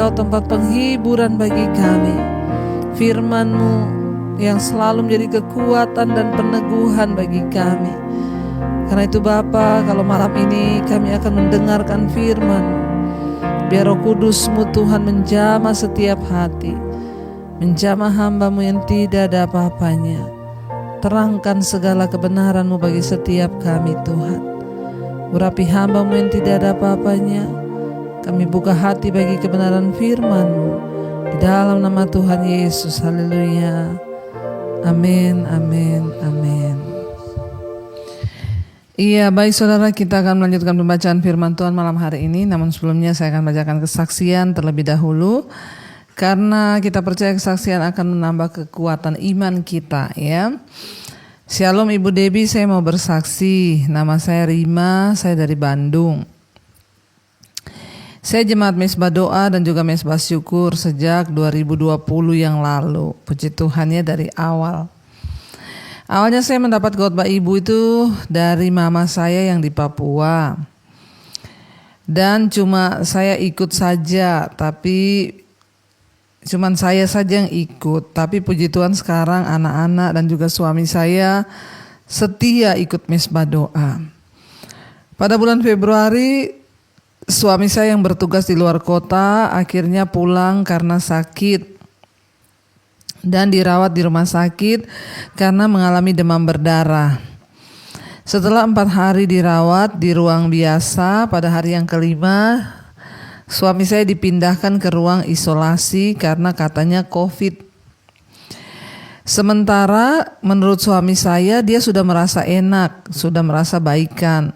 Engkau tempat penghiburan bagi kami. Firman-Mu yang selalu menjadi kekuatan dan peneguhan bagi kami. Karena itu Bapa, kalau malam ini kami akan mendengarkan firman-Mu, biar Roh Kudus-Mu Tuhan menjamah setiap hati, menjamah hamba-Mu yang tidak ada apa-apanya. Terangkan segala kebenaran-Mu bagi setiap kami Tuhan. Urapi hamba-Mu yang tidak ada apa-apanya. Kami buka hati bagi kebenaran firman-Mu. Di dalam nama Tuhan Yesus, haleluya. Amin, amin, amin. Iya, baik saudara, kita akan melanjutkan pembacaan firman Tuhan malam hari ini. Namun sebelumnya saya akan bacakan kesaksian terlebih dahulu. Karena kita percaya kesaksian akan menambah kekuatan iman kita, ya. Shalom Ibu Debbie, saya mau bersaksi. Nama saya Rima, saya dari Bandung. Saya jemaat Mesbah Doa dan juga Mesbah Syukur sejak 2020 yang lalu. Puji Tuhan ya, dari awal. Awalnya saya mendapat khotbah Ibu itu dari mama saya yang di Papua. Dan cuma saya ikut saja, cuman saya saja yang ikut. Tapi puji Tuhan sekarang anak-anak dan juga suami saya setia ikut Mesbah Doa. Pada bulan Februari, suami saya yang bertugas di luar kota akhirnya pulang karena sakit dan dirawat di rumah sakit karena mengalami demam berdarah. Setelah 4 hari dirawat di ruang biasa, pada hari yang kelima suami saya dipindahkan ke ruang isolasi karena katanya COVID. Sementara menurut suami saya, dia sudah merasa enak, sudah merasa baikan.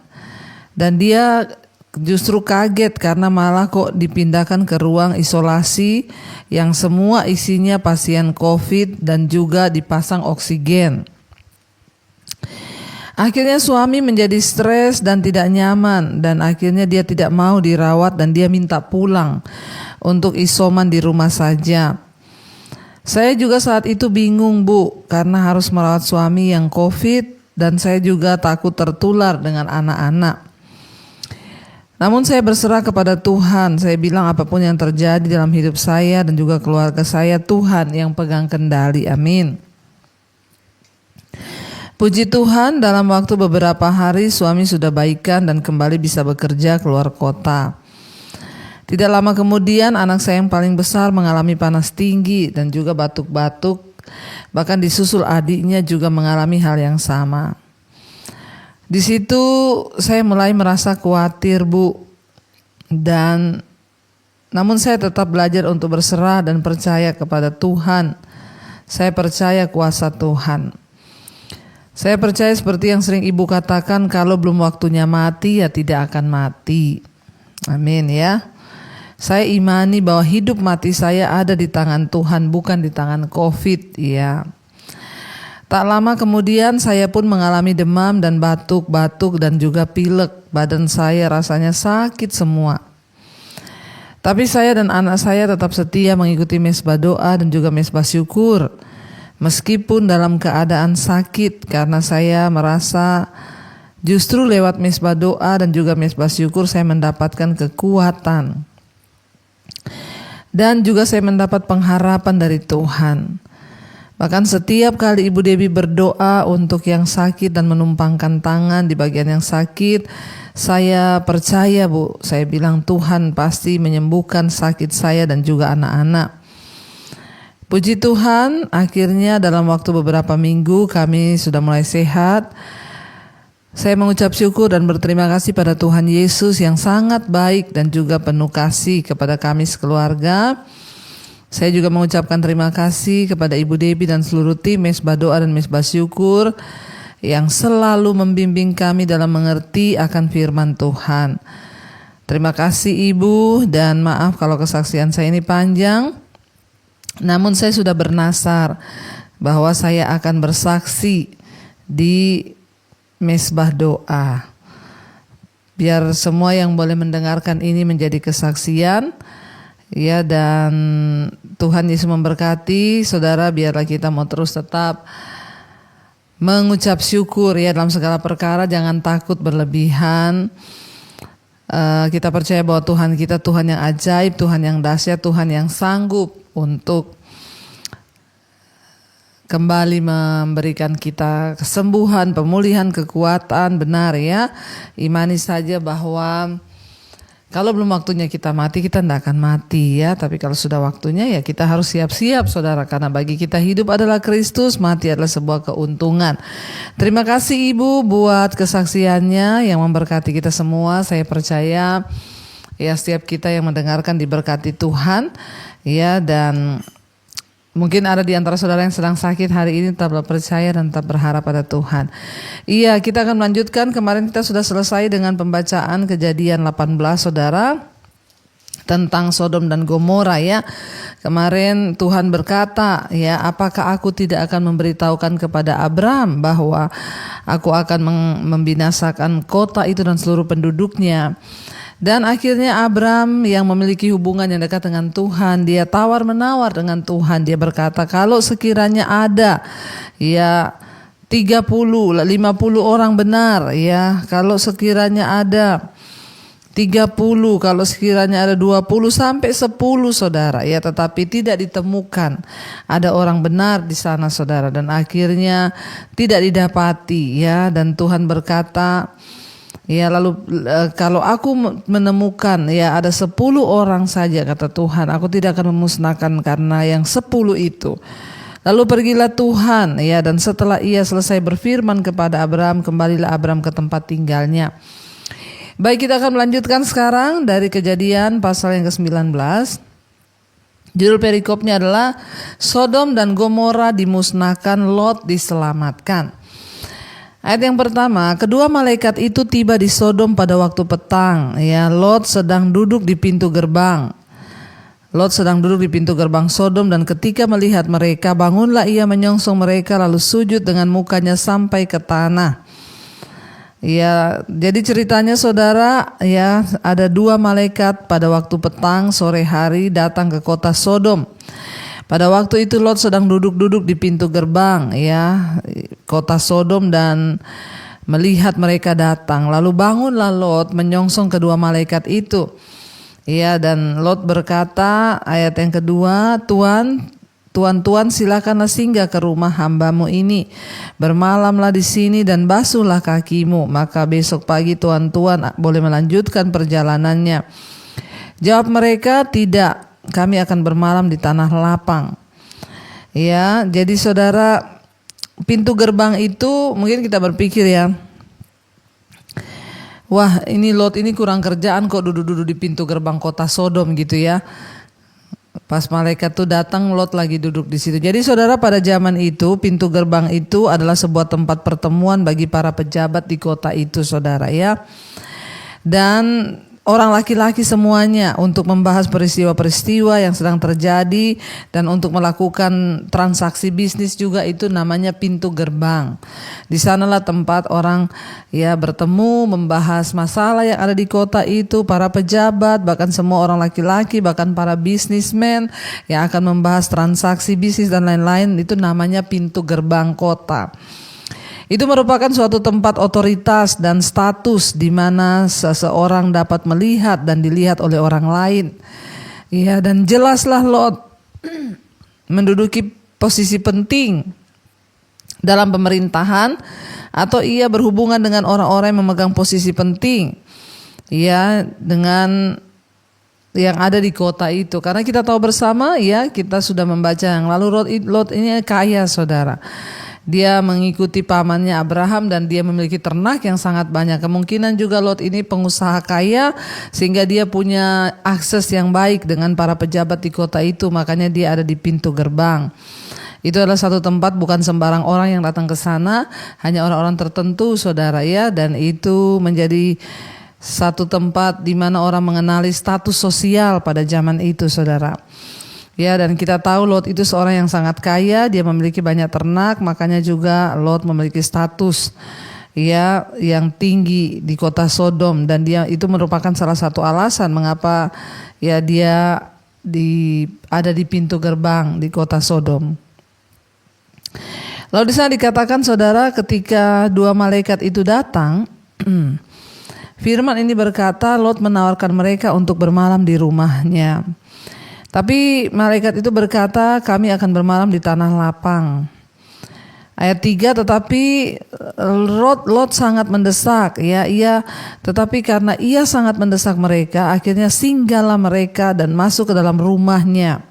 Dan dia justru kaget karena malah kok dipindahkan ke ruang isolasi yang semua isinya pasien COVID dan juga dipasang oksigen. Akhirnya suami menjadi stres dan tidak nyaman, dan akhirnya dia tidak mau dirawat dan dia minta pulang untuk isoman di rumah saja. Saya juga saat itu bingung Bu, karena harus merawat suami yang COVID dan saya juga takut tertular dengan anak-anak. Namun saya berserah kepada Tuhan. Saya bilang apapun yang terjadi dalam hidup saya dan juga keluarga saya, Tuhan yang pegang kendali. Amin. Puji Tuhan, dalam waktu beberapa hari suami sudah baikan dan kembali bisa bekerja keluar kota. Tidak lama kemudian anak saya yang paling besar mengalami panas tinggi dan juga batuk-batuk. Bahkan disusul adiknya juga mengalami hal yang sama. Di situ saya mulai merasa khawatir Bu. Namun saya tetap belajar untuk berserah dan percaya kepada Tuhan. Saya percaya kuasa Tuhan. Saya percaya seperti yang sering Ibu katakan, kalau belum waktunya mati ya tidak akan mati. Amin ya. Saya imani bahwa hidup mati saya ada di tangan Tuhan, bukan di tangan COVID ya. Tak lama kemudian saya pun mengalami demam dan batuk-batuk dan juga pilek. Badan saya rasanya sakit semua. Tapi saya dan anak saya tetap setia mengikuti Mesbah Doa dan juga Mesbah Syukur. Meskipun dalam keadaan sakit, karena saya merasa justru lewat Mesbah Doa dan juga Mesbah Syukur saya mendapatkan kekuatan. Dan juga saya mendapat pengharapan dari Tuhan. Bahkan setiap kali Ibu Debbie berdoa untuk yang sakit dan menumpangkan tangan di bagian yang sakit, saya percaya Bu, saya bilang Tuhan pasti menyembuhkan sakit saya dan juga anak-anak. Puji Tuhan, akhirnya dalam waktu beberapa minggu kami sudah mulai sehat. Saya mengucap syukur dan berterima kasih pada Tuhan Yesus yang sangat baik dan juga penuh kasih kepada kami sekeluarga. Saya juga mengucapkan terima kasih kepada Ibu Debbie dan seluruh tim Mesbah Doa dan Mesbah Syukur yang selalu membimbing kami dalam mengerti akan firman Tuhan. Terima kasih Ibu, dan maaf kalau kesaksian saya ini panjang. Namun saya sudah bernasar bahwa saya akan bersaksi di Mesbah Doa. Biar semua yang boleh mendengarkan ini menjadi kesaksian. Ya, dan Tuhan Yesus memberkati saudara. Biarlah kita mau terus tetap mengucap syukur ya dalam segala perkara. Jangan takut berlebihan. Kita percaya bahwa Tuhan kita Tuhan yang ajaib, Tuhan yang dahsyat, Tuhan yang sanggup untuk kembali memberikan kita kesembuhan, pemulihan, kekuatan. Benar ya, imani saja bahwa kalau belum waktunya kita mati, kita tidak akan mati ya. Tapi kalau sudah waktunya ya kita harus siap-siap saudara. Karena bagi kita hidup adalah Kristus, mati adalah sebuah keuntungan. Terima kasih Ibu buat kesaksiannya yang memberkati kita semua. Saya percaya ya setiap kita yang mendengarkan diberkati Tuhan ya. Dan mungkin ada di antara saudara yang sedang sakit hari ini, tetaplah percaya dan tetap berharap pada Tuhan. Iya, kita akan melanjutkan. Kemarin kita sudah selesai dengan pembacaan Kejadian 18 saudara, tentang Sodom dan Gomora ya. Kemarin Tuhan berkata ya, apakah aku tidak akan memberitahukan kepada Abram bahwa aku akan membinasakan kota itu dan seluruh penduduknya. Dan akhirnya Abram yang memiliki hubungan yang dekat dengan Tuhan, dia tawar-menawar dengan Tuhan. Dia berkata, kalau sekiranya ada ya 30, 50 orang benar ya, kalau sekiranya ada 30, kalau sekiranya ada 20 sampai 10 saudara ya, tetapi tidak ditemukan ada orang benar di sana saudara. Dan akhirnya tidak didapati ya, dan Tuhan berkata, ya lalu kalau aku menemukan ya ada 10 orang saja kata Tuhan, aku tidak akan memusnahkan karena yang 10 itu. Lalu pergilah Tuhan ya, dan setelah ia selesai berfirman kepada Abram, kembalilah Abram ke tempat tinggalnya. Baik, kita akan melanjutkan sekarang dari Kejadian pasal yang ke-19. Judul perikopnya adalah Sodom dan Gomora dimusnahkan, Lot diselamatkan. Ayat yang pertama, kedua malaikat itu tiba di Sodom pada waktu petang. Ya, Lot sedang duduk di pintu gerbang. Lot sedang duduk di pintu gerbang Sodom, dan ketika melihat mereka, bangunlah ia menyongsong mereka lalu sujud dengan mukanya sampai ke tanah. Ya, jadi ceritanya saudara ya, ada dua malaikat pada waktu petang sore hari datang ke kota Sodom. Pada waktu itu Lot sedang duduk-duduk di pintu gerbang ya kota Sodom dan melihat mereka datang. Lalu bangunlah Lot menyongsong kedua malaikat itu. Ya, dan Lot berkata, ayat yang kedua, Tuan silakanlah singgah ke rumah hambamu ini. Bermalamlah di sini dan basuhlah kakimu. Maka besok pagi tuan boleh melanjutkan perjalanannya. Jawab mereka, tidak. Kami akan bermalam di tanah lapang. Ya, jadi saudara, pintu gerbang itu mungkin kita berpikir ya, wah ini Lot ini kurang kerjaan kok duduk-duduk di pintu gerbang kota Sodom gitu ya. Pas malaikat tuh datang, Lot lagi duduk di situ. Jadi saudara, pada zaman itu pintu gerbang itu adalah sebuah tempat pertemuan bagi para pejabat di kota itu saudara ya. Dan orang laki-laki semuanya untuk membahas peristiwa-peristiwa yang sedang terjadi dan untuk melakukan transaksi bisnis juga, itu namanya pintu gerbang. Di sanalah tempat orang ya bertemu membahas masalah yang ada di kota itu, para pejabat, bahkan semua orang laki-laki, bahkan para bisnismen yang akan membahas transaksi bisnis dan lain-lain, itu namanya pintu gerbang kota. Itu merupakan suatu tempat otoritas dan status di mana seseorang dapat melihat dan dilihat oleh orang lain. Ya, dan jelaslah Lot menduduki posisi penting dalam pemerintahan, atau ia berhubungan dengan orang-orang yang memegang posisi penting ya dengan yang ada di kota itu. Karena kita tahu bersama ya, kita sudah membaca yang lalu, Lot ini kaya saudara. Dia mengikuti pamannya Abraham dan dia memiliki ternak yang sangat banyak. Kemungkinan juga Lot ini pengusaha kaya sehingga dia punya akses yang baik dengan para pejabat di kota itu. Makanya dia ada di pintu gerbang. Itu adalah satu tempat bukan sembarang orang yang datang ke sana, hanya orang-orang tertentu saudara ya. Dan itu menjadi satu tempat di mana orang mengenali status sosial pada zaman itu saudara. Ya, dan kita tahu Lot itu seorang yang sangat kaya, dia memiliki banyak ternak, makanya juga Lot memiliki status ya yang tinggi di kota Sodom, dan dia itu merupakan salah satu alasan mengapa ya dia ada di pintu gerbang di kota Sodom. Lalu di sana dikatakan saudara, ketika dua malaikat itu datang, firman ini berkata, Lot menawarkan mereka untuk bermalam di rumahnya. Tapi malaikat itu berkata, kami akan bermalam di tanah lapang. Ayat 3, tetapi Lot sangat mendesak, tetapi karena ia sangat mendesak mereka, akhirnya singgahlah mereka dan masuk ke dalam rumahnya.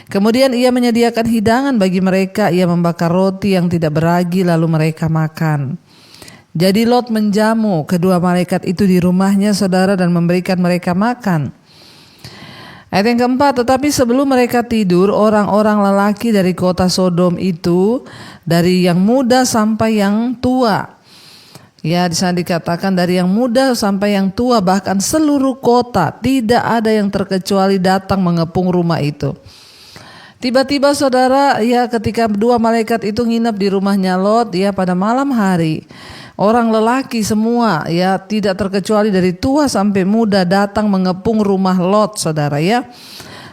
Kemudian ia menyediakan hidangan bagi mereka, ia membakar roti yang tidak beragi lalu mereka makan. Jadi Lot menjamu kedua malaikat itu di rumahnya, saudara, dan memberikan mereka makan. Ayat yang keempat, tetapi sebelum mereka tidur, orang-orang lelaki dari kota Sodom itu, dari yang muda sampai yang tua. Ya, di sana dikatakan dari yang muda sampai yang tua, bahkan seluruh kota, tidak ada yang terkecuali datang mengepung rumah itu. Tiba-tiba saudara, ketika dua malaikat itu nginap di rumahnya Lot, pada malam hari, orang lelaki semua, tidak terkecuali dari tua sampai muda datang mengepung rumah Lot, saudara,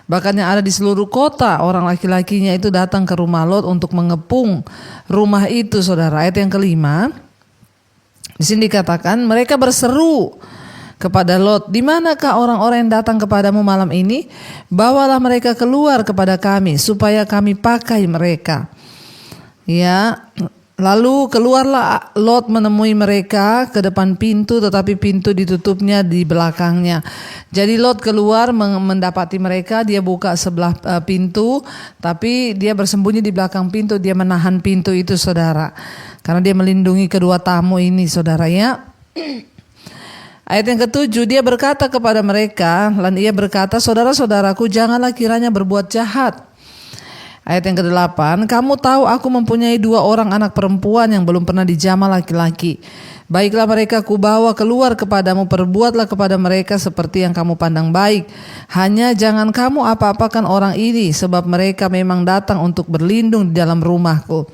Bahkan yang ada di seluruh kota, orang laki-lakinya itu datang ke rumah Lot untuk mengepung rumah itu, saudara. Ayat yang kelima, di sini dikatakan mereka berseru kepada Lot, di manakah orang-orang yang datang kepadamu malam ini? Bawalah mereka keluar kepada kami supaya kami pakai mereka. Lalu keluarlah Lot menemui mereka ke depan pintu, tetapi pintu ditutupnya di belakangnya. Jadi Lot keluar mendapati mereka, dia buka sebelah pintu, tapi dia bersembunyi di belakang pintu, dia menahan pintu itu, saudara. Karena dia melindungi kedua tamu ini, saudara, Ayat yang ketujuh, dia berkata kepada mereka, dan ia berkata, saudara-saudaraku, janganlah kiranya berbuat jahat. Ayat yang ke-8, kamu tahu aku mempunyai 2 orang anak perempuan yang belum pernah dijamah laki-laki. Baiklah mereka kubawa keluar kepadamu, perbuatlah kepada mereka seperti yang kamu pandang baik. Hanya jangan kamu apa-apakan orang ini, sebab mereka memang datang untuk berlindung di dalam rumahku.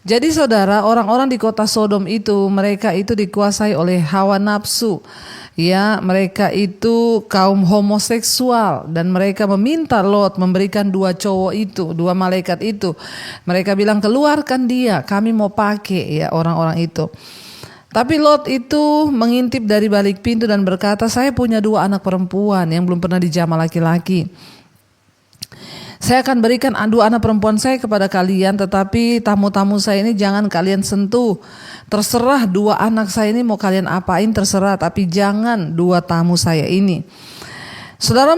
Jadi saudara, orang-orang di kota Sodom itu, mereka itu dikuasai oleh hawa nafsu. Mereka itu kaum homoseksual, dan mereka meminta Lot memberikan 2 cowok itu, 2 malaikat itu. Mereka bilang, keluarkan dia, kami mau pakai orang-orang itu. Tapi Lot itu mengintip dari balik pintu dan berkata, saya punya 2 anak perempuan yang belum pernah dijamah laki-laki. Saya akan berikan 2 anak perempuan saya kepada kalian, tetapi tamu-tamu saya ini jangan kalian sentuh. Terserah 2 anak saya ini mau kalian apain, terserah, tapi jangan 2 tamu saya ini. Saudara,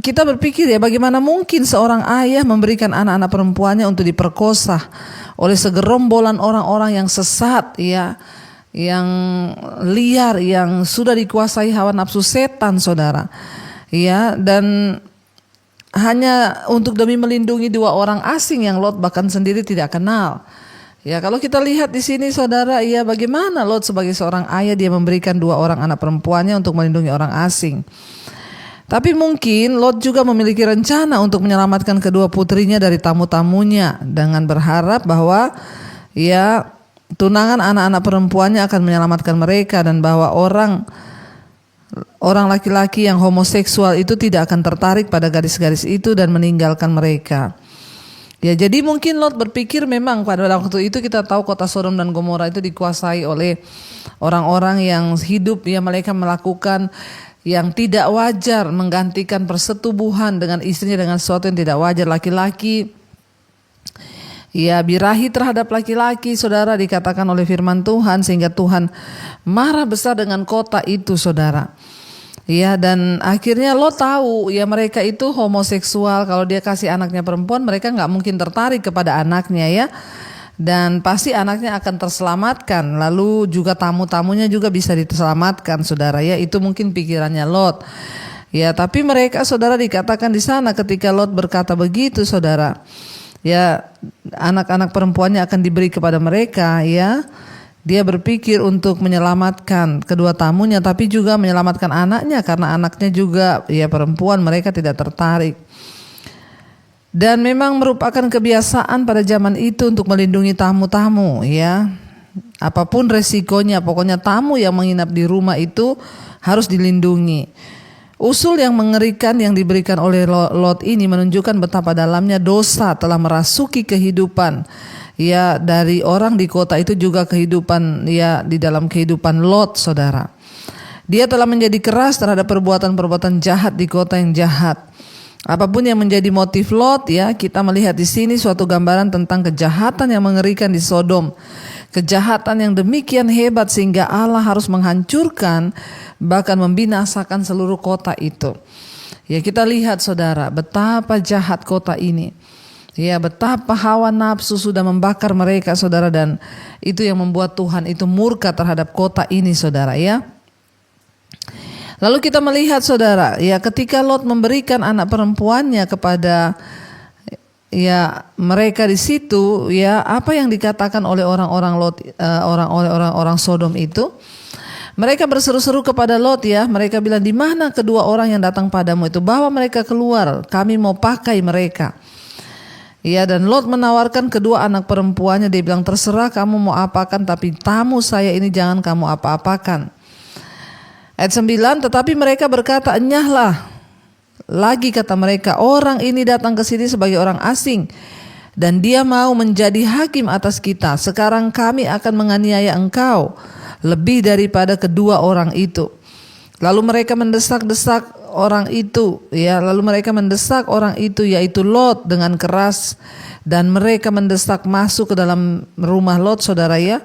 kita berpikir bagaimana mungkin seorang ayah memberikan anak-anak perempuannya untuk diperkosa oleh segerombolan orang-orang yang sesat, yang liar, yang sudah dikuasai hawa nafsu setan, saudara. Dan hanya untuk demi melindungi 2 orang asing yang Lot bahkan sendiri tidak kenal. Kalau kita lihat di sini, saudara, bagaimana Lot sebagai seorang ayah, dia memberikan 2 orang anak perempuannya untuk melindungi orang asing. Tapi mungkin Lot juga memiliki rencana untuk menyelamatkan kedua putrinya dari tamu-tamunya, dengan berharap bahwa tunangan anak-anak perempuannya akan menyelamatkan mereka, dan bahwa orang laki-laki yang homoseksual itu tidak akan tertarik pada gadis-gadis itu dan meninggalkan mereka. Jadi mungkin Lot berpikir memang pada waktu itu kita tahu kota Sodom dan Gomora itu dikuasai oleh orang-orang yang hidup, mereka melakukan yang tidak wajar, menggantikan persetubuhan dengan istrinya dengan sesuatu yang tidak wajar. Laki-laki birahi terhadap laki-laki, saudara, dikatakan oleh firman Tuhan, sehingga Tuhan marah besar dengan kota itu, saudara. Dan akhirnya Lot tahu mereka itu homoseksual. Kalau dia kasih anaknya perempuan, mereka gak mungkin tertarik kepada anaknya, dan pasti anaknya akan terselamatkan. Lalu juga tamu-tamunya juga bisa diselamatkan, saudara, itu mungkin pikirannya Lot. Tapi mereka, saudara, dikatakan di sana ketika Lot berkata begitu, saudara, anak-anak perempuannya akan diberi kepada mereka, dia berpikir untuk menyelamatkan kedua tamunya, tapi juga menyelamatkan anaknya, karena anaknya juga perempuan, mereka tidak tertarik. Dan memang merupakan kebiasaan pada zaman itu untuk melindungi tamu-tamu, apapun resikonya, pokoknya tamu yang menginap di rumah itu harus dilindungi. Usul yang mengerikan yang diberikan oleh Lot ini menunjukkan betapa dalamnya dosa telah merasuki kehidupan dari orang di kota itu, juga kehidupan di dalam kehidupan Lot, saudara. Dia telah menjadi keras terhadap perbuatan-perbuatan jahat di kota yang jahat. Apapun yang menjadi motif Lot, ya, kita melihat di sini suatu gambaran tentang kejahatan yang mengerikan di Sodom. Kejahatan yang demikian hebat sehingga Allah harus menghancurkan, bahkan membinasakan seluruh kota itu. Ya, kita lihat saudara, betapa jahat kota ini. Ya, betapa hawa nafsu sudah membakar mereka saudara, dan itu yang membuat Tuhan itu murka terhadap kota ini saudara, ya. Lalu kita melihat saudara, ya, ketika Lot memberikan anak perempuannya kepada ya mereka di situ, ya, apa yang dikatakan oleh orang-orang Lot, orang-orang Sodom itu? Mereka berseru-seru kepada Lot, ya. Mereka bilang, di mana kedua orang yang datang padamu itu? Bawa mereka keluar, kami mau pakai mereka. Ya, dan Lot menawarkan kedua anak perempuannya. Dia bilang, terserah kamu mau apakan, tapi tamu saya ini jangan kamu apa-apakan. Ayat 9, tetapi mereka berkata, enyahlah. Lagi kata mereka, orang ini datang ke sini sebagai orang asing, dan dia mau menjadi hakim atas kita. Sekarang kami akan menganiaya engkau lebih daripada kedua orang itu. Lalu mereka mendesak-desak orang itu, ya. Lalu mereka mendesak orang itu, yaitu Lot, dengan keras, dan mereka mendesak masuk ke dalam rumah Lot, saudara, ya.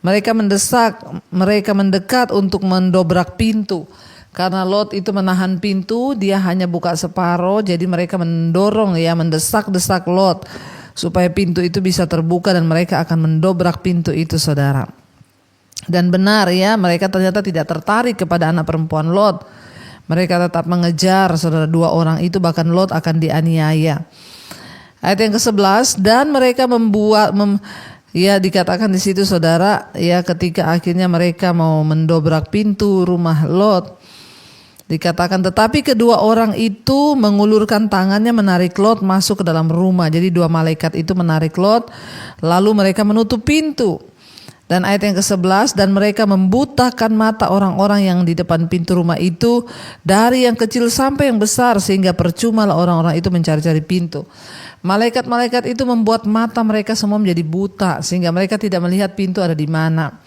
Mereka mendesak, mereka mendekat untuk mendobrak pintu. Karena Lot itu menahan pintu, dia hanya buka separuh, jadi mereka mendorong, ya, mendesak-desak Lot supaya pintu itu bisa terbuka dan mereka akan mendobrak pintu itu, saudara. Dan benar, ya, mereka ternyata tidak tertarik kepada anak perempuan Lot. Mereka tetap mengejar saudara dua orang itu, bahkan Lot akan dianiaya. Ayat yang ke-11, dan mereka ya, dikatakan di situ saudara, ya, ketika akhirnya mereka mau mendobrak pintu rumah Lot, dikatakan tetapi kedua orang itu mengulurkan tangannya menarik Lot masuk ke dalam rumah. Jadi dua malaikat itu menarik Lot, lalu mereka menutup pintu. Dan ayat yang ke-11, dan mereka membutakan mata orang-orang yang di depan pintu rumah itu, dari yang kecil sampai yang besar, sehingga percumalah orang-orang itu mencari-cari pintu. Malaikat-malaikat itu membuat mata mereka semua menjadi buta, sehingga mereka tidak melihat pintu ada di mana.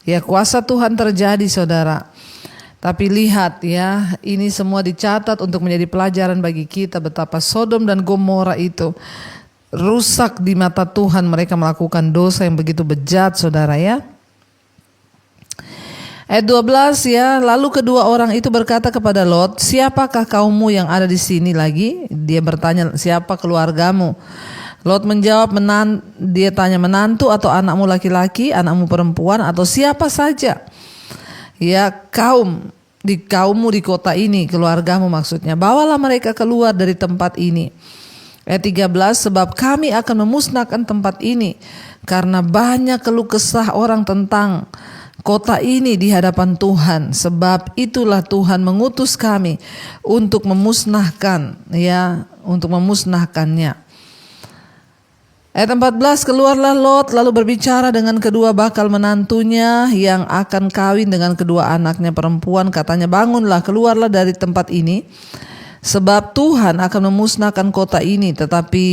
Ya, kuasa Tuhan terjadi saudara. Tapi lihat, ya, ini semua dicatat untuk menjadi pelajaran bagi kita betapa Sodom dan Gomora itu rusak di mata Tuhan. Mereka melakukan dosa yang begitu bejat saudara, ya. Ayat 12, ya, lalu kedua orang itu berkata kepada Lot, siapakah kaummu yang ada di sini lagi? Dia bertanya, siapa keluargamu? Lot menjawab, dia tanya, menantu atau anakmu laki-laki, anakmu perempuan, atau siapa saja? Ya, kaummu di kota ini, keluargamu maksudnya. Bawalah mereka keluar dari tempat ini. Ayat 13, sebab kami akan memusnahkan tempat ini, karena banyak keluh kesah orang tentang kota ini di hadapan Tuhan. Sebab itulah Tuhan mengutus kami untuk memusnahkan, ya, untuk memusnahkannya. Ayat 14, keluarlah Lot lalu berbicara dengan kedua bakal menantunya yang akan kawin dengan kedua anaknya perempuan. Katanya, bangunlah, keluarlah dari tempat ini, sebab Tuhan akan memusnahkan kota ini. Tetapi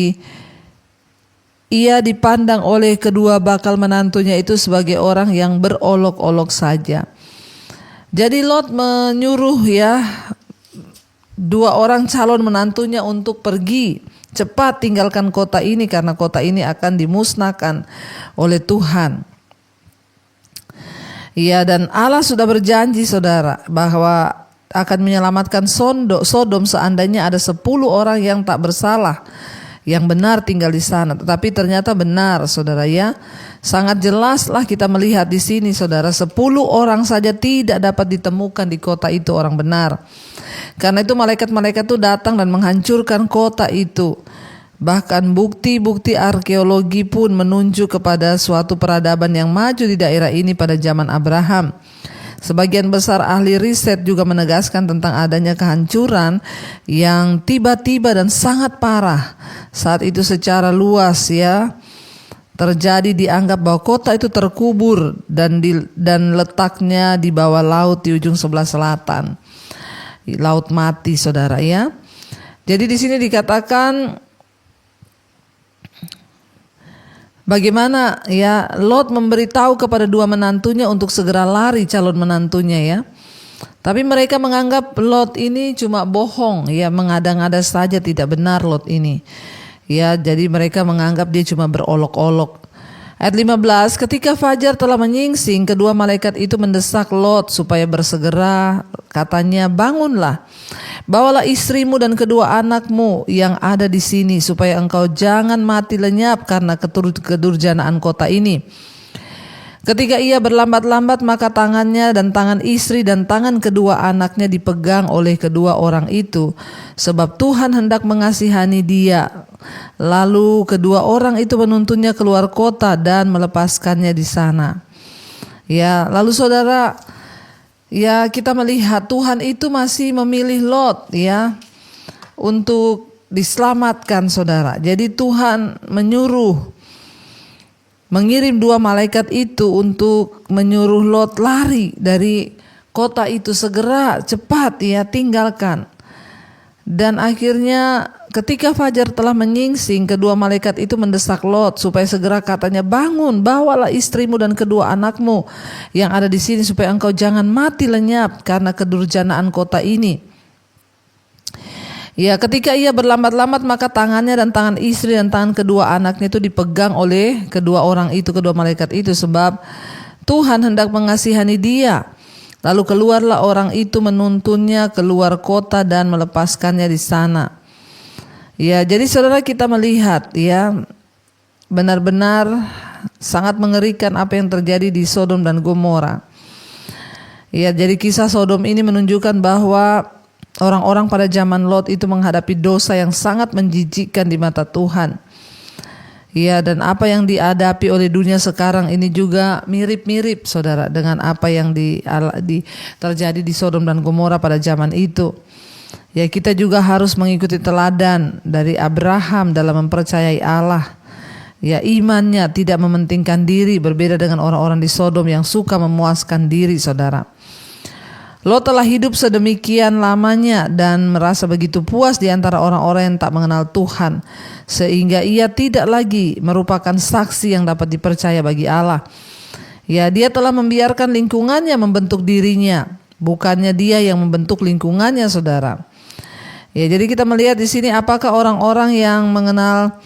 ia dipandang oleh kedua bakal menantunya itu sebagai orang yang berolok-olok saja. Jadi Lot menyuruh, ya, dua orang calon menantunya untuk pergi cepat tinggalkan kota ini, karena kota ini akan dimusnahkan oleh Tuhan. Ya, dan Allah sudah berjanji saudara bahwa akan menyelamatkan Sodom seandainya ada 10 orang yang tak bersalah yang benar tinggal di sana. Tetapi ternyata benar saudara, ya. Sangat jelaslah kita melihat di sini saudara, 10 orang saja tidak dapat ditemukan di kota itu orang benar. Karena itu malaikat-malaikat itu datang dan menghancurkan kota itu. Bahkan bukti-bukti arkeologi pun menunjuk kepada suatu peradaban yang maju di daerah ini pada zaman Abraham. Sebagian besar ahli riset juga menegaskan tentang adanya kehancuran yang tiba-tiba dan sangat parah. Saat itu secara luas, ya, terjadi, dianggap bahwa kota itu terkubur dan letaknya di bawah laut di ujung sebelah selatan. Laut mati saudara, ya. Jadi di sini dikatakan bagaimana, ya, Lot memberitahu kepada dua menantunya untuk segera lari, calon menantunya, ya. Tapi mereka menganggap Lot ini cuma bohong, ya mengada-ngada saja, tidak benar Lot ini. Ya, jadi mereka menganggap dia cuma berolok-olok. Ayat 15, ketika fajar telah menyingsing, kedua malaikat itu mendesak Lot supaya bersegera. Katanya, bangunlah, bawalah istrimu dan kedua anakmu yang ada di sini, supaya engkau jangan mati lenyap karena kedurjanaan kota ini. Ketika ia berlambat-lambat, maka tangannya dan tangan istri dan tangan kedua anaknya dipegang oleh kedua orang itu, sebab Tuhan hendak mengasihani dia. Lalu kedua orang itu menuntunnya keluar kota dan melepaskannya di sana. Ya, lalu saudara, ya kita melihat Tuhan itu masih memilih Lot ya untuk diselamatkan, saudara. Jadi Tuhan mengirim dua malaikat itu untuk menyuruh Lot lari dari kota itu, segera, cepat ya tinggalkan. Dan akhirnya ketika fajar telah menyingsing, kedua malaikat itu mendesak Lot supaya segera, katanya, bangun, bawalah istrimu dan kedua anakmu yang ada di sini supaya engkau jangan mati lenyap karena kedurjanaan kota ini. Ya, ketika ia berlambat-lambat, maka tangannya dan tangan istri dan tangan kedua anaknya itu dipegang oleh kedua orang itu, kedua malaikat itu, sebab Tuhan hendak mengasihani dia. Lalu keluarlah orang itu menuntunnya keluar kota dan melepaskannya di sana. Ya, jadi saudara, kita melihat ya benar-benar sangat mengerikan apa yang terjadi di Sodom dan Gomora. Ya, jadi kisah Sodom ini menunjukkan bahwa orang-orang pada zaman Lot itu menghadapi dosa yang sangat menjijikkan di mata Tuhan. Ya, dan apa yang dihadapi oleh dunia sekarang ini juga mirip-mirip, saudara, dengan apa yang terjadi di Sodom dan Gomora pada zaman itu. Ya, kita juga harus mengikuti teladan dari Abraham dalam mempercayai Allah. Ya, imannya tidak mementingkan diri, berbeda dengan orang-orang di Sodom yang suka memuaskan diri, saudara. Lot telah hidup sedemikian lamanya dan merasa begitu puas di antara orang-orang yang tak mengenal Tuhan, sehingga ia tidak lagi merupakan saksi yang dapat dipercaya bagi Allah. Ya, dia telah membiarkan lingkungannya membentuk dirinya, bukannya dia yang membentuk lingkungannya, saudara. Ya, jadi kita melihat di sini apakah orang-orang yang mengenal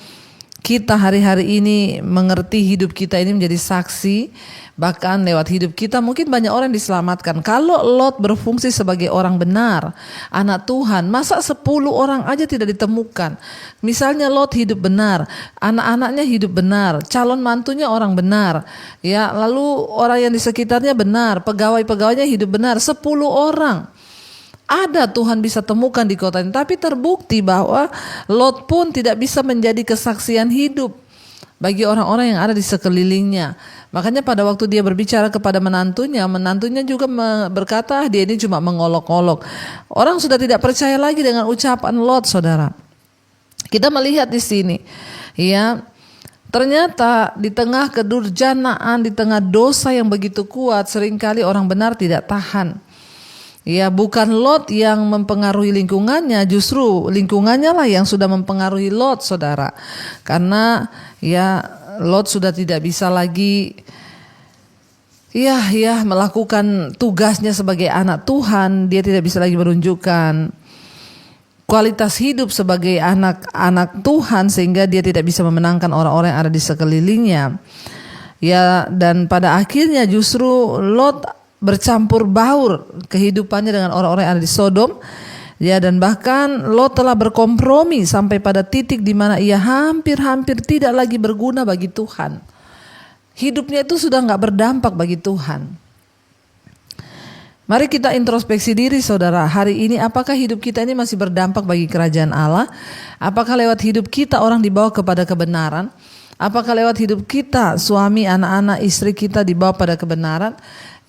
kita hari-hari ini mengerti hidup kita ini menjadi saksi. Bahkan lewat hidup kita mungkin banyak orang diselamatkan. Kalau Lot berfungsi sebagai orang benar, anak Tuhan, masa 10 orang aja tidak ditemukan. Misalnya Lot hidup benar, anak-anaknya hidup benar, calon mantunya orang benar, ya, lalu orang yang di sekitarnya benar, pegawai-pegawainya hidup benar, 10 orang. Ada Tuhan bisa temukan di kota ini, tapi terbukti bahwa Lot pun tidak bisa menjadi kesaksian hidup bagi orang-orang yang ada di sekelilingnya. Makanya pada waktu dia berbicara kepada menantunya juga berkata dia ini cuma mengolok-olok. Orang sudah tidak percaya lagi dengan ucapan Lot, saudara. Kita melihat di sini, ya, ternyata di tengah kedurjanaan, di tengah dosa yang begitu kuat, seringkali orang benar tidak tahan. Ya, bukan Lot yang mempengaruhi lingkungannya, justru lingkungannya lah yang sudah mempengaruhi Lot, saudara. Karena ya Lot sudah tidak bisa lagi melakukan tugasnya sebagai anak Tuhan. Dia tidak bisa lagi menunjukkan kualitas hidup sebagai anak Tuhan, sehingga dia tidak bisa memenangkan orang-orang yang ada di sekelilingnya. Ya, dan pada akhirnya justru Lot bercampur baur kehidupannya dengan orang-orang yang ada di Sodom. Ya, dan bahkan Lot telah berkompromi sampai pada titik di mana ia hampir-hampir tidak lagi berguna bagi Tuhan. Hidupnya itu sudah gak berdampak bagi Tuhan. Mari kita introspeksi diri, saudara. Hari ini apakah hidup kita ini masih berdampak bagi kerajaan Allah? Apakah lewat hidup kita orang dibawa kepada kebenaran? Apakah lewat hidup kita suami, anak-anak, istri kita dibawa pada kebenaran?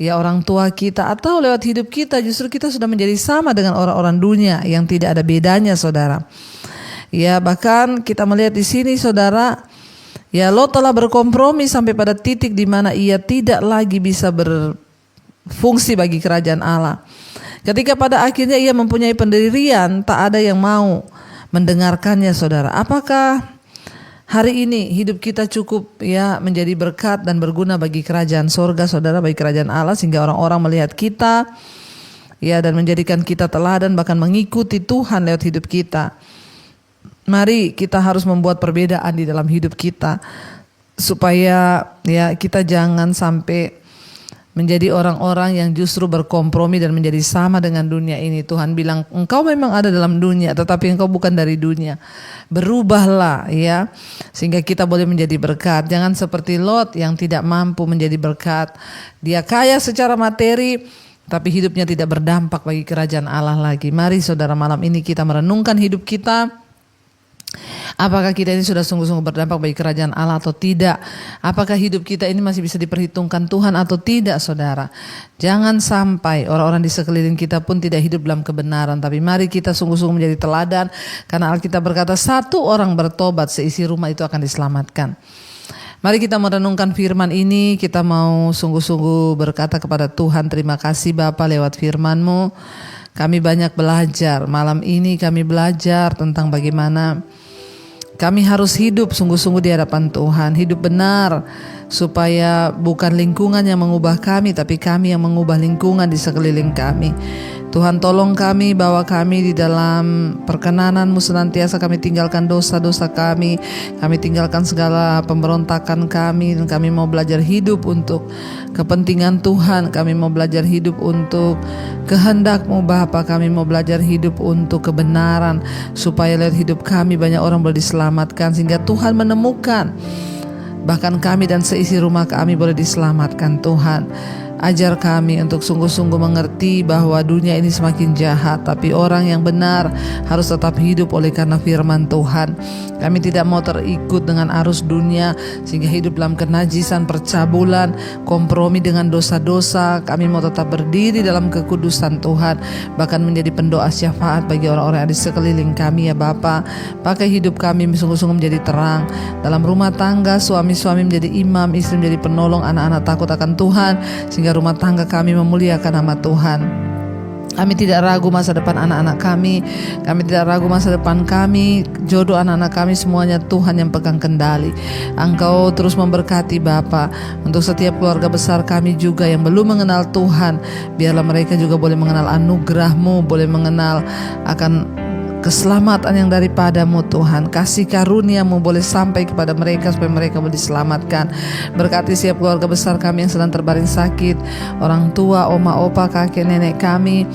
Ya, orang tua kita, atau lewat hidup kita justru kita sudah menjadi sama dengan orang-orang dunia yang tidak ada bedanya, saudara. Ya, bahkan kita melihat di sini, saudara, ya, Lot telah berkompromi sampai pada titik di mana ia tidak lagi bisa berfungsi bagi kerajaan Allah. Ketika pada akhirnya ia mempunyai pendirian, tak ada yang mau mendengarkannya, saudara. Apakah hari ini hidup kita cukup ya menjadi berkat dan berguna bagi kerajaan sorga, saudara, bagi kerajaan Allah, sehingga orang-orang melihat kita ya, dan menjadikan kita teladan bahkan mengikuti Tuhan lewat hidup kita. Mari kita harus membuat perbedaan di dalam hidup kita supaya ya kita jangan sampai menjadi orang-orang yang justru berkompromi dan menjadi sama dengan dunia ini. Tuhan bilang, engkau memang ada dalam dunia, tetapi engkau bukan dari dunia. Berubahlah ya, sehingga kita boleh menjadi berkat. Jangan seperti Lot yang tidak mampu menjadi berkat. Dia kaya secara materi, tapi hidupnya tidak berdampak bagi kerajaan Allah lagi. Mari saudara, malam ini kita merenungkan hidup kita. Apakah kita ini sudah sungguh-sungguh berdampak bagi kerajaan Allah atau tidak? Apakah hidup kita ini masih bisa diperhitungkan Tuhan atau tidak, saudara? Jangan sampai orang-orang di sekeliling kita pun tidak hidup dalam kebenaran. Tapi mari kita sungguh-sungguh menjadi teladan. Karena Alkitab berkata, satu orang bertobat, seisi rumah itu akan diselamatkan. Mari kita merenungkan firman ini. Kita mau sungguh-sungguh berkata kepada Tuhan, terima kasih Bapa lewat firman-Mu. Kami banyak belajar. Malam ini kami belajar tentang bagaimana kami harus hidup sungguh-sungguh di hadapan Tuhan, hidup benar, supaya bukan lingkungan yang mengubah kami, tapi kami yang mengubah lingkungan di sekeliling kami. Tuhan tolong kami, bawa kami di dalam perkenanan-Mu senantiasa. Kami tinggalkan dosa-dosa kami tinggalkan segala pemberontakan kami, dan kami mau belajar hidup untuk kepentingan Tuhan. Kami mau belajar hidup untuk kehendak-Mu Bapa. Kami mau belajar hidup untuk kebenaran, supaya lewat hidup kami banyak orang boleh diselamatkan, sehingga Tuhan menemukan bahkan kami dan seisi rumah kami boleh diselamatkan. Tuhan, ajar kami untuk sungguh-sungguh mengerti bahwa dunia ini semakin jahat, tapi orang yang benar harus tetap hidup oleh karena firman Tuhan. Kami tidak mau terikut dengan arus dunia sehingga hidup dalam kenajisan, percabulan, kompromi dengan dosa-dosa. Kami mau tetap berdiri dalam kekudusan Tuhan, bahkan menjadi pendoa syafaat bagi orang-orang yang di sekeliling kami ya Bapa. Pakai hidup kami sungguh-sungguh menjadi terang dalam rumah tangga, suami-suami menjadi imam, istri menjadi penolong, anak-anak takut akan Tuhan, sehingga rumah tangga kami memuliakan nama Tuhan. Kami tidak ragu masa depan anak-anak kami tidak ragu masa depan kami, jodoh anak-anak kami, semuanya Tuhan yang pegang kendali. Engkau terus memberkati Bapa. Untuk setiap keluarga besar kami juga yang belum mengenal Tuhan, biarlah mereka juga boleh mengenal anugerah-Mu, boleh mengenal akan keselamatan yang daripada-Mu Tuhan. Kasih karunia-Mu boleh sampai kepada mereka supaya mereka boleh diselamatkan. Berkati setiap keluarga besar kami yang sedang terbaring sakit, orang tua, oma, opa, kakek, nenek kami,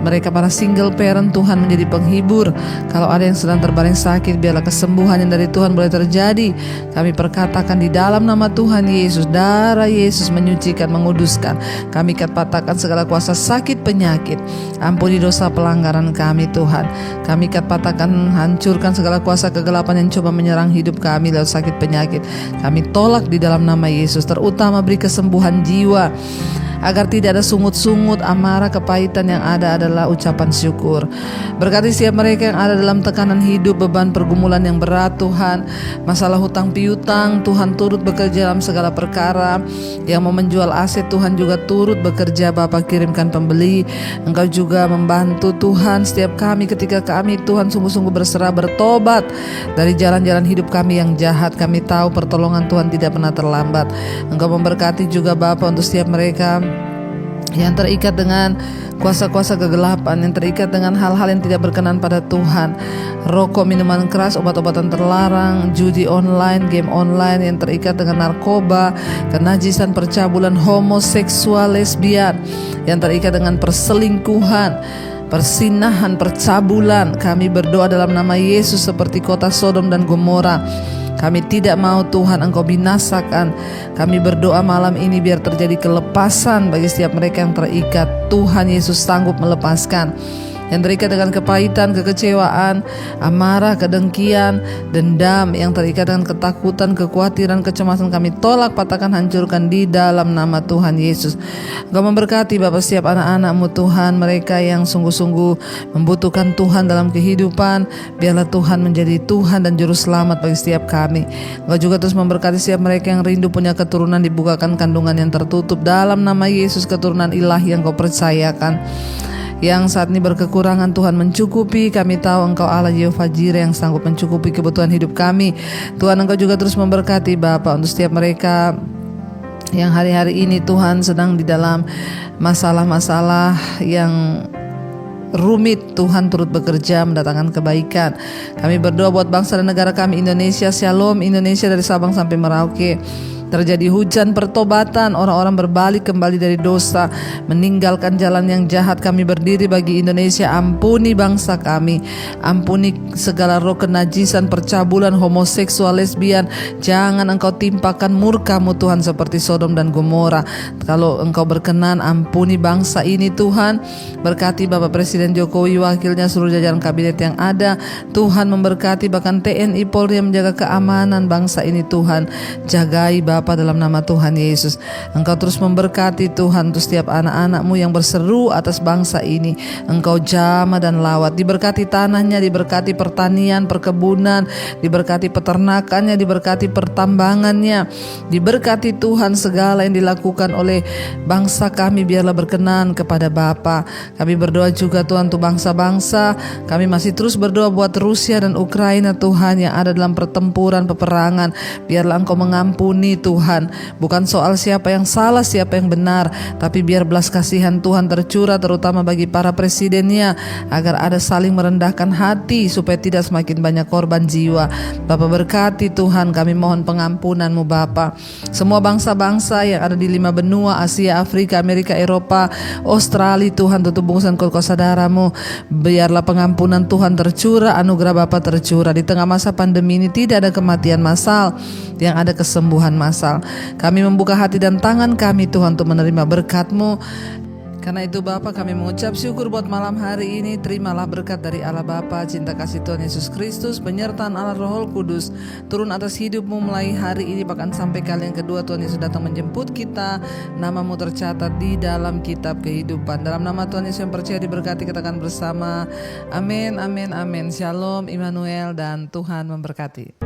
mereka para single parent, Tuhan menjadi penghibur. Kalau ada yang sedang terbaring sakit, biarlah kesembuhan yang dari Tuhan boleh terjadi. Kami perkatakan di dalam nama Tuhan Yesus, darah Yesus menyucikan, menguduskan. Kami patahkan segala kuasa sakit penyakit. Ampuni dosa pelanggaran kami Tuhan. Kami patahkan, hancurkan segala kuasa kegelapan yang coba menyerang hidup kami lewat sakit penyakit. Kami tolak di dalam nama Yesus. Terutama beri kesembuhan jiwa, agar tidak ada sungut-sungut, amarah, kepahitan. Yang ada adalah ucapan syukur. Berkati setiap mereka yang ada dalam tekanan hidup, beban pergumulan yang berat Tuhan, masalah hutang piutang, Tuhan turut bekerja dalam segala perkara. Yang mau menjual aset, Tuhan juga turut bekerja. Bapa, kirimkan pembeli. Engkau juga membantu Tuhan setiap kami ketika kami Tuhan sungguh-sungguh berserah, bertobat dari jalan-jalan hidup kami yang jahat. Kami tahu pertolongan Tuhan tidak pernah terlambat. Engkau memberkati juga Bapa untuk setiap mereka yang terikat dengan kuasa-kuasa kegelapan, yang terikat dengan hal-hal yang tidak berkenan pada Tuhan, rokok, minuman keras, obat-obatan terlarang, judi online, game online, yang terikat dengan narkoba, kenajisan, percabulan, homoseksual, lesbian, yang terikat dengan perselingkuhan, persinahan, percabulan. Kami berdoa dalam nama Yesus seperti kota Sodom dan Gomora. Kami tidak mau Tuhan Engkau binasakan. Kami berdoa malam ini biar terjadi kelepasan bagi setiap mereka yang terikat. Tuhan Yesus sanggup melepaskan. Yang terikat dengan kepahitan, kekecewaan, amarah, kedengkian, dendam, yang terikat dengan ketakutan, kekhawatiran, kecemasan, kami tolak, patahkan, hancurkan di dalam nama Tuhan Yesus. Engkau memberkati Bapa setiap anak-anak-Mu Tuhan, mereka yang sungguh-sungguh membutuhkan Tuhan dalam kehidupan. Biarlah Tuhan menjadi Tuhan dan Juru Selamat bagi setiap kami. Engkau juga terus memberkati setiap mereka yang rindu punya keturunan, dibukakan kandungan yang tertutup dalam nama Yesus. Keturunan ilahi yang Kau percayakan, yang saat ini berkekurangan, Tuhan mencukupi. Kami tahu Engkau Allah Yehova Jireh yang sanggup mencukupi kebutuhan hidup kami. Tuhan, Engkau juga terus memberkati Bapa untuk setiap mereka yang hari-hari ini Tuhan sedang di dalam masalah-masalah yang rumit, Tuhan turut bekerja mendatangkan kebaikan. Kami berdoa buat bangsa dan negara kami Indonesia. Shalom Indonesia dari Sabang sampai Merauke. Terjadi hujan pertobatan, orang-orang berbalik kembali dari dosa, meninggalkan jalan yang jahat. Kami berdiri bagi Indonesia, ampuni bangsa kami, ampuni segala roh kenajisan, percabulan, homoseksual, lesbian. Jangan Engkau timpakan murka-Mu Tuhan seperti Sodom dan Gomora. Kalau Engkau berkenan, ampuni bangsa ini Tuhan. Berkati Bapak Presiden Jokowi, wakilnya, seluruh jajaran kabinet yang ada. Tuhan memberkati bahkan TNI Polri yang menjaga keamanan bangsa ini Tuhan. Jagai Bapak dalam nama Tuhan Yesus. Engkau terus memberkati Tuhan untuk setiap anak-anak-Mu yang berseru atas bangsa ini. Engkau jamah dan lawat. Diberkati tanahnya, diberkati pertanian, perkebunan, diberkati peternakannya, diberkati pertambangannya. Diberkati Tuhan segala yang dilakukan oleh bangsa kami, biarlah berkenan kepada Bapa. Kami berdoa juga Tuhan untuk bangsa-bangsa. Kami masih terus berdoa buat Rusia dan Ukraina Tuhan yang ada dalam pertempuran, peperangan. Biarlah Engkau mengampuni Tuhan. Bukan soal siapa yang salah, siapa yang benar, tapi biar belas kasihan Tuhan tercurah terutama bagi para presidennya, agar ada saling merendahkan hati supaya tidak semakin banyak korban jiwa. Bapa berkati Tuhan, kami mohon pengampunan-Mu Bapa. Semua bangsa-bangsa yang ada di 5 benua, Asia, Afrika, Amerika, Eropa, Australia Tuhan, tutup bungkusan kulkas saudara-Mu. Biarlah pengampunan Tuhan tercurah, anugerah Bapa tercurah. Di tengah masa pandemi ini tidak ada kematian massal, yang ada kesembuhan massal. Kami membuka hati dan tangan kami Tuhan untuk menerima berkat-Mu. Karena itu Bapa, kami mengucap syukur buat malam hari ini. Terimalah berkat dari Allah Bapa, cinta kasih Tuhan Yesus Kristus, penyertaan Allah Roh Kudus turun atas hidup-Mu mulai hari ini bahkan sampai kali yang kedua Tuhan Yesus datang menjemput kita. Nama-Mu tercatat di dalam kitab kehidupan. Dalam nama Tuhan Yesus yang percaya diberkati, katakan bersama amin, amin, amin. Shalom Immanuel dan Tuhan memberkati.